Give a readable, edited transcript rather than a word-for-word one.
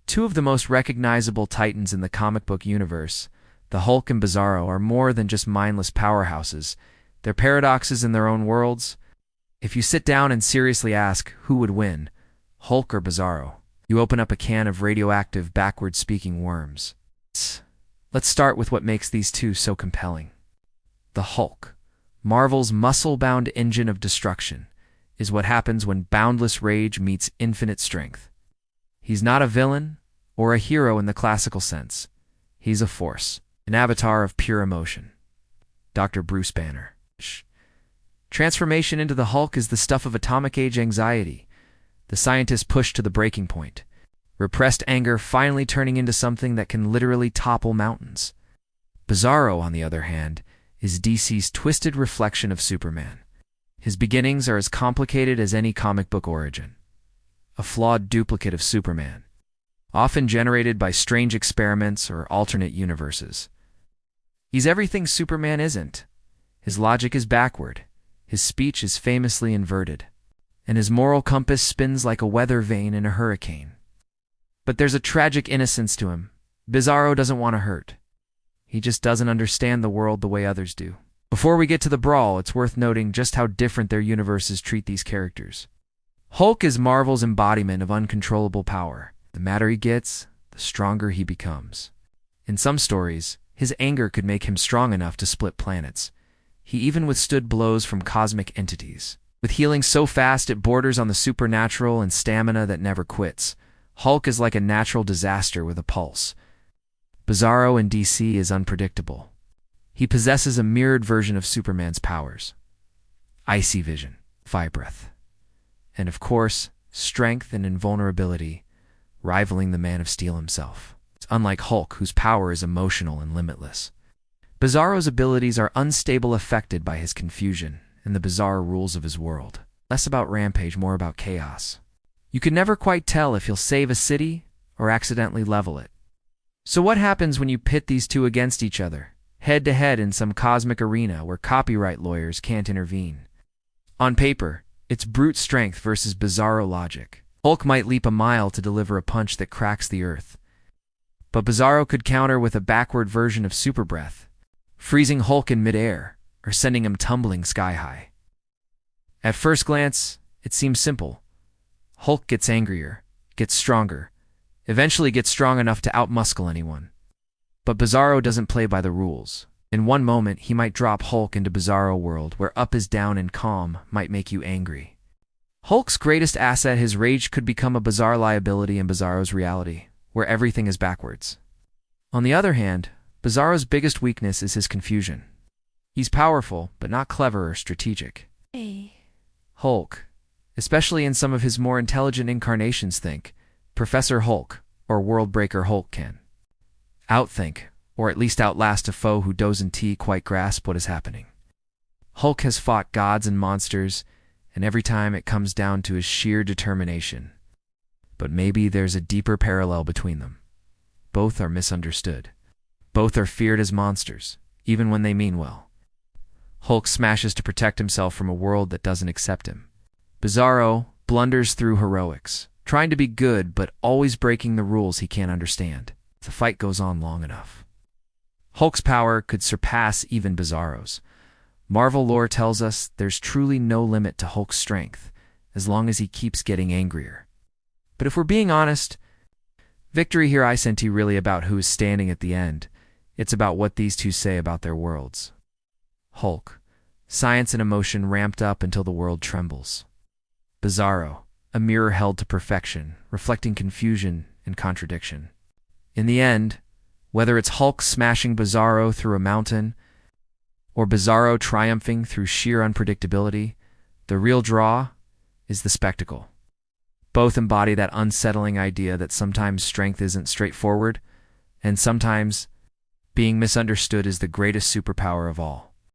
Two of the most recognizable titans in the comic book universe, the Hulk and Bizarro, are more than just mindless powerhouses. They're paradoxes in their own worlds. If you sit down and seriously ask who would win, Hulk or Bizarro, you open up a can of radioactive, backward-speaking worms. Let's start with what makes these two so compelling. The Hulk, Marvel's muscle-bound engine of destruction, is what happens when boundless rage meets infinite strength. He's not a villain or a hero in the classical sense. He's a force, an avatar of pure emotion. Dr. Bruce Banner. Transformation into the Hulk is the stuff of atomic-age anxiety. The scientist pushed to the breaking point. Repressed anger finally turning into something that can literally topple mountains. Bizarro, on the other hand, is DC's twisted reflection of Superman. His beginnings are as complicated as any comic book origin. A flawed duplicate of Superman, often generated by strange experiments or alternate universes. He's everything Superman isn't. His logic is backward, his speech is famously inverted, and his moral compass spins like a weather vane in a hurricane. But there's a tragic innocence to him. Bizarro doesn't want to hurt. He just doesn't understand the world the way others do. Before we get to the brawl, it's worth noting just how different their universes treat these characters. Hulk is Marvel's embodiment of uncontrollable power. The madder he gets, the stronger he becomes. In some stories, his anger could make him strong enough to split planets. He even withstood blows from cosmic entities. With healing so fast it borders on the supernatural and stamina that never quits, Hulk is like a natural disaster with a pulse. Bizarro in DC is unpredictable. He possesses a mirrored version of Superman's powers. Icy vision, fire breath, and of course, strength and invulnerability, rivaling the Man of Steel himself. It's unlike Hulk, whose power is emotional and limitless. Bizarro's abilities are unstable, affected by his confusion and the bizarre rules of his world. Less about rampage, more about chaos. You can never quite tell if he'll save a city or accidentally level it. So what happens when you pit these two against each other, head-to-head in some cosmic arena where copyright lawyers can't intervene? On paper, it's brute strength versus Bizarro logic. Hulk might leap a mile to deliver a punch that cracks the earth. But Bizarro could counter with a backward version of super breath, freezing Hulk in midair or sending him tumbling sky-high. At first glance, it seems simple. Hulk gets angrier, gets stronger, eventually gets strong enough to outmuscle anyone. But Bizarro doesn't play by the rules. In one moment, he might drop Hulk into Bizarro world, where up is down and calm might make you angry. Hulk's greatest asset, his rage, could become a bizarre liability in Bizarro's reality, where everything is backwards. On the other hand, Bizarro's biggest weakness is his confusion. He's powerful, but not clever or strategic. Hulk, especially in some of his more intelligent incarnations, think Professor Hulk or World Breaker Hulk, can outthink, or at least outlast a foe who doesn't quite grasp what is happening. Hulk has fought gods and monsters, and every time it comes down to his sheer determination. But maybe there's a deeper parallel between them. Both are misunderstood. Both are feared as monsters, even when they mean well. Hulk smashes to protect himself from a world that doesn't accept him. Bizarro blunders through heroics, trying to be good but always breaking the rules he can't understand. The fight goes on long enough. Hulk's power could surpass even Bizarro's. Marvel lore tells us there's truly no limit to Hulk's strength, as long as he keeps getting angrier. But if we're being honest, victory here isn't really about who is standing at the end. It's about what these two say about their worlds. Hulk, science and emotion ramped up until the world trembles. Bizarro, a mirror held to perfection, reflecting confusion and contradiction. In the end, whether it's Hulk smashing Bizarro through a mountain, or Bizarro triumphing through sheer unpredictability, the real draw is the spectacle. Both embody that unsettling idea that sometimes strength isn't straightforward, and sometimes being misunderstood is the greatest superpower of all.